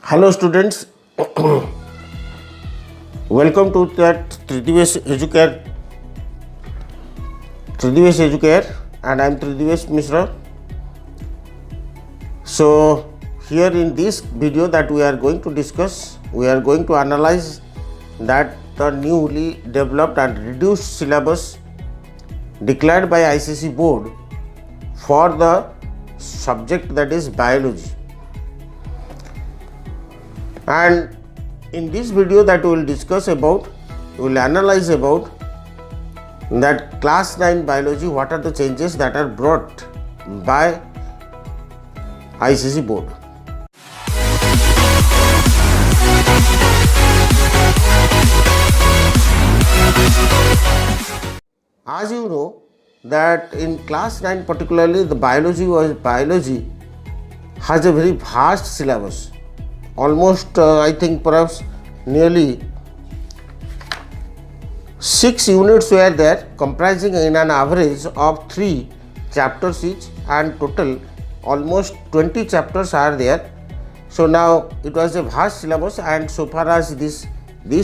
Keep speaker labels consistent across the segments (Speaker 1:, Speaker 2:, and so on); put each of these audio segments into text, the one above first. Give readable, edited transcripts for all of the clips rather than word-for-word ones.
Speaker 1: Hello students, welcome to that Tridivesh Educare and I am Tridivesh Mishra. So here in this video that we are going to discuss, we are going to analyze that the newly developed and reduced syllabus declared by ICSE board for the subject that is biology. And in this video that we will discuss about, we will analyze about that class 9 biology, what are the changes that are brought by ICSE board. As you know that in class 9 particularly the biology has a very vast syllabus. Almost I think perhaps nearly 6 units were there, comprising in an average of 3 chapters each, and total almost 20 chapters are there. So now it was a vast syllabus, and so far as this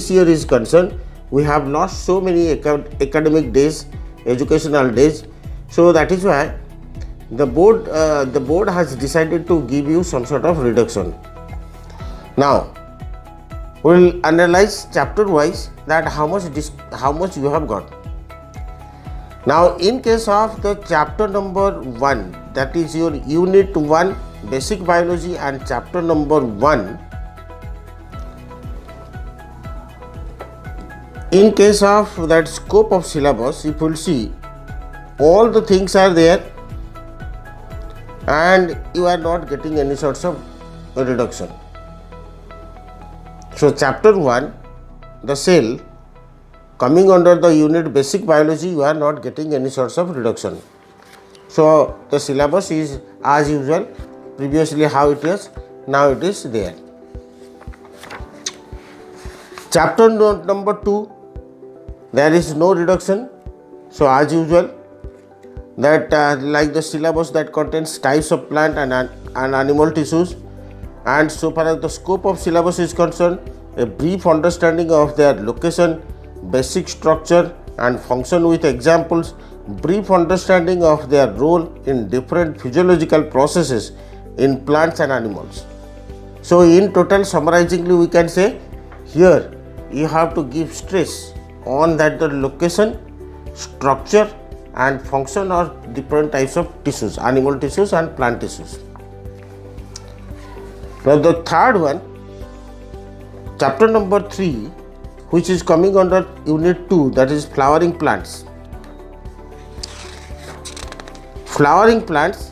Speaker 1: year is concerned, we have lost so many academic days, educational days. So that is why the board has decided to give you some sort of reduction. Now we will analyze chapter wise that how much you have got. Now in case of the chapter number 1, that is your unit 1 basic biology, and chapter number 1, in case of that scope of syllabus, you will see all the things are there and you are not getting any sorts of reduction. So chapter 1, the cell coming under the unit basic biology, you are not getting any sorts of reduction. So the syllabus is as usual, previously how it is, now it is there. Chapter number 2, there is no reduction. So as usual, that like the syllabus that contains types of plant and animal tissues, and so far as the scope of syllabus is concerned, a brief understanding of their location, basic structure and function with examples, brief understanding of their role in different physiological processes in plants and animals. So in total, summarizingly we can say here you have to give stress on that the location, structure and function of different types of tissues, animal tissues and plant tissues. Now the third one, chapter number 3, which is coming under unit 2, that is flowering plants. Flowering plants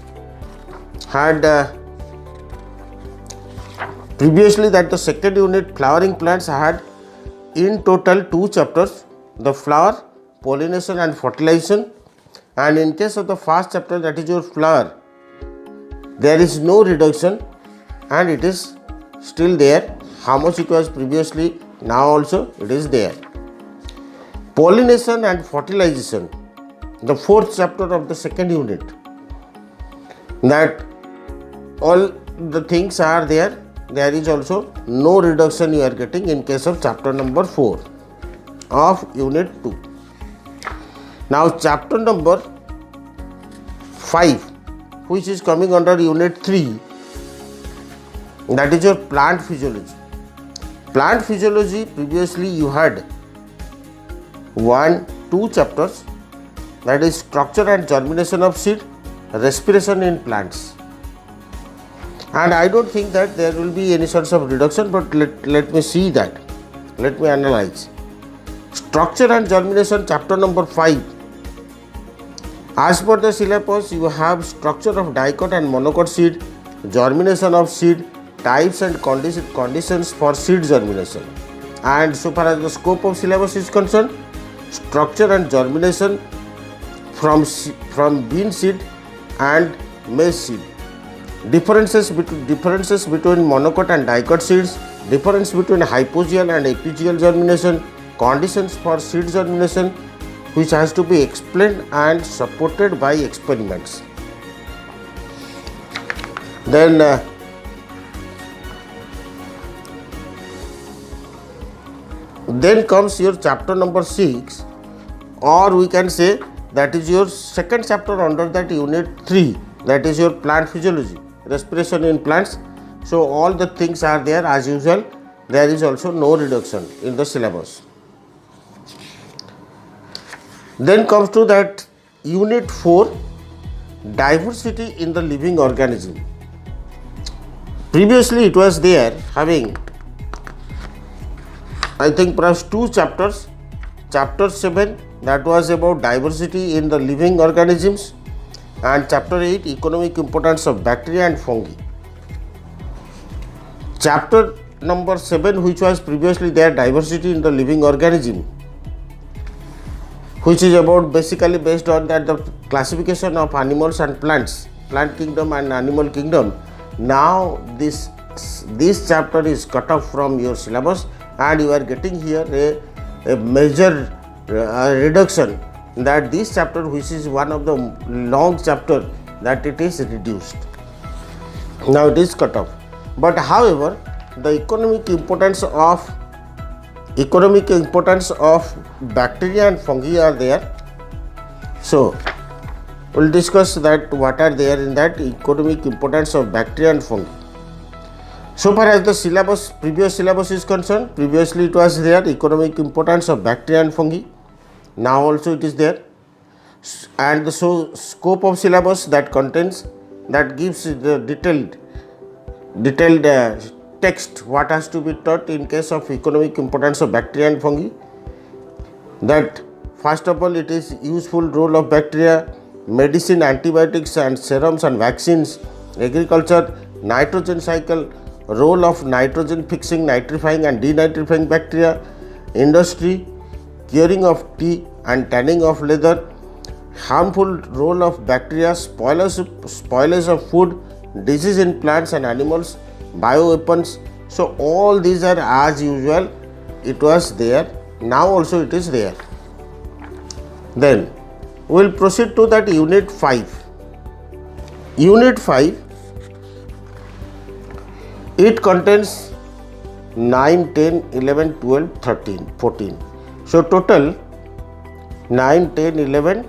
Speaker 1: had previously that the second unit flowering plants had in total 2 chapters, the flower, pollination and fertilization, and in case of the first chapter, that is your flower, there is no reduction and it is still there. How much it was previously, now also it is there. Pollination and fertilization, the 4th chapter of the second unit, that all the things are there. There is also no reduction you are getting in case of chapter number 4 of unit 2. Now chapter number 5, which is coming under unit 3, that is your plant physiology. Plant physiology, previously you had 2 chapters, that is structure and germination of seed, respiration in plants. And I don't think that there will be any sorts of reduction, but let me see that. Let me analyze. Structure and germination, chapter number 5. As per the syllabus, you have structure of dicot and monocot seed, germination of seed, types and conditions for seed germination. And so far as the scope of syllabus is concerned, structure and germination from bean seed and maize seed, differences between monocot and dicot seeds, difference between hypogeal and epigeal germination, conditions for seed germination, which has to be explained and supported by experiments. Then Then comes your chapter number 6, or we can say that is your second chapter under that unit 3, that is your plant physiology, respiration in plants. So all the things are there as usual. There is also no reduction in the syllabus. Then comes to that unit 4, diversity in the living organism. Previously it was there having, I think, perhaps 2 chapters. Chapter 7, that was about diversity in the living organisms, and chapter 8, economic importance of bacteria and fungi. Chapter number 7, which was previously there, diversity in the living organism, which is about basically based on that the classification of animals and plants, plant kingdom and animal kingdom. Now this chapter is cut off from your syllabus, and you are getting here a major reduction, that this chapter, which is one of the long chapter, that it is reduced. Now it is cut off. But however, the economic importance of bacteria and fungi are there. So we'll discuss that what are there in that economic importance of bacteria and fungi. So far as the syllabus, previous syllabus is concerned, previously it was there economic importance of bacteria and fungi. Now also it is there, and the scope of syllabus that contains, that gives the detailed text what has to be taught in case of economic importance of bacteria and fungi. That first of all, it is useful role of bacteria, medicine, antibiotics and serums and vaccines, agriculture, nitrogen cycle, role of nitrogen fixing, nitrifying and denitrifying bacteria, industry, curing of tea and tanning of leather, harmful role of bacteria, spoilage of food, disease in plants and animals, bioweapons. So all these are as usual, it was there, now also it is there. Then we will proceed to that unit 5. Unit 5, it contains 9, 10, 11, 12, 13, 14. So total 9, 10, 11,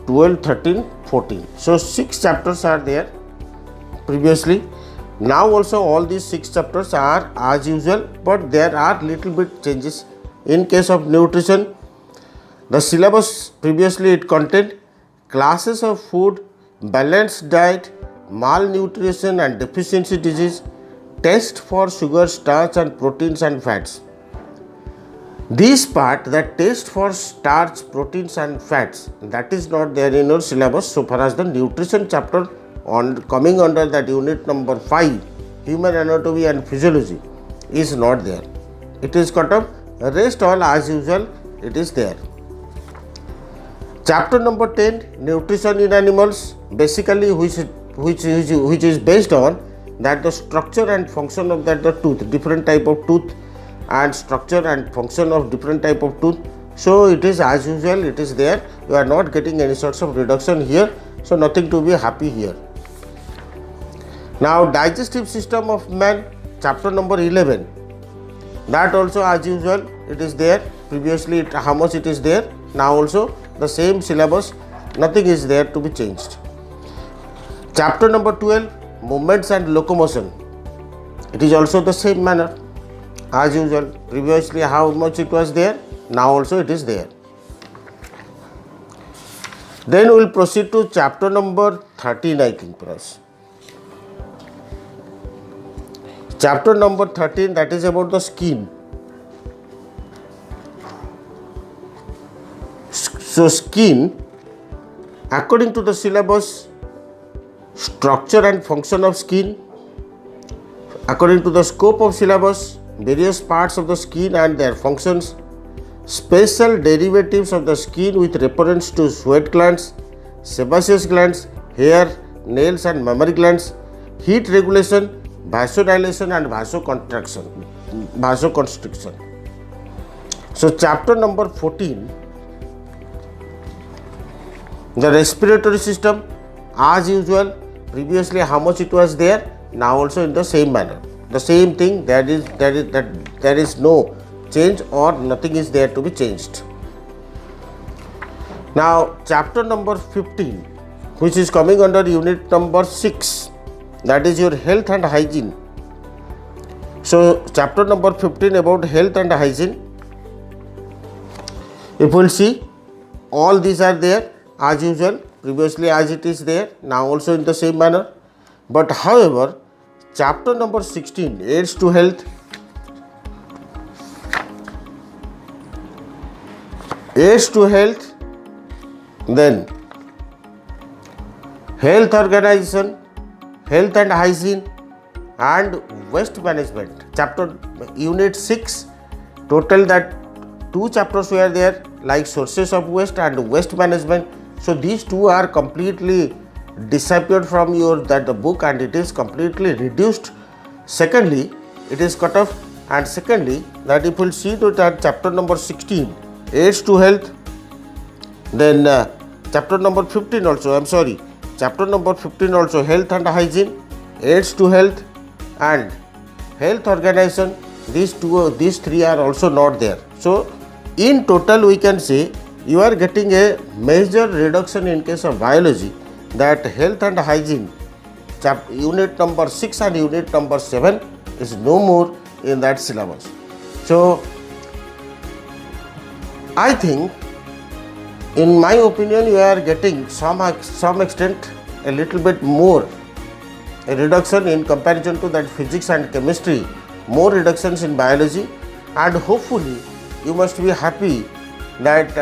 Speaker 1: 12, 13, 14. So 6 chapters are there previously. Now also all these 6 chapters are as usual, but there are little bit changes. In case of nutrition, the syllabus previously it contained classes of food, balanced diet, malnutrition and deficiency disease, test for sugar, starch and proteins and fats. This part, that test for starch, proteins and fats, that is not there in your syllabus. So far as the nutrition chapter on coming under that unit number 5, human anatomy and physiology, is not there. It is cut off. Rest all as usual, it is there. Chapter number 10, nutrition in animals, basically which is based on that the structure and function of that the tooth, different type of tooth and structure and function of different type of tooth. So it is as usual, it is there. You are not getting any sorts of reduction here, so nothing to be happy here. Now digestive system of man, chapter number 11, that also as usual it is there. Previously how much it is there, now also the same syllabus, nothing is there to be changed. Chapter number 12, movements and locomotion, it is also the same manner as usual. Previously how much it was there, now also it is there. Then we will proceed to chapter number 13, I think perhaps. Chapter number 13, that is about the skin. So skin, according to the syllabus, structure and function of skin, according to the scope of syllabus, various parts of the skin and their functions, special derivatives of the skin with reference to sweat glands, sebaceous glands, hair, nails and mammary glands, heat regulation, vasodilation and vasoconstriction. So chapter number 14, the respiratory system, as usual, previously how much it was there, now also in the same manner, the same thing. There is no change or nothing is there to be changed. Now chapter number 15, which is coming under unit number 6, that is your health and hygiene. So chapter number 15 about health and hygiene, if we will see, all these are there as usual, previously as it is there, now also in the same manner. But however, chapter number 16, aids to health, then health organization, health and hygiene, and waste management. Chapter unit 6, total that 2 chapters were there, like sources of waste and waste management. So these two are completely disappeared from your the book, and it is completely reduced. Secondly, it is cut off, and secondly, that if you will see to that chapter number 16, aids to health, then chapter number 15 also, chapter number 15 also, health and hygiene, aids to health, and health organization, these three are also not there. So in total we can say you are getting a major reduction in case of biology, that health and hygiene unit number 6 and unit number 7 is no more in that syllabus. So I think, in my opinion, you are getting some extent a little bit more a reduction in comparison to that physics and chemistry, more reductions in biology, and hopefully you must be happy that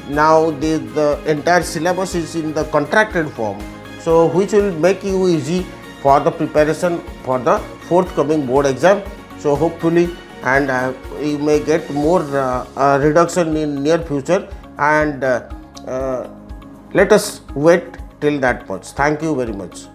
Speaker 1: now the entire syllabus is in the contracted form, so which will make you easy for the preparation for the forthcoming board exam. So hopefully, and you may get more reduction in near future, and let us wait till that much. Thank you very much.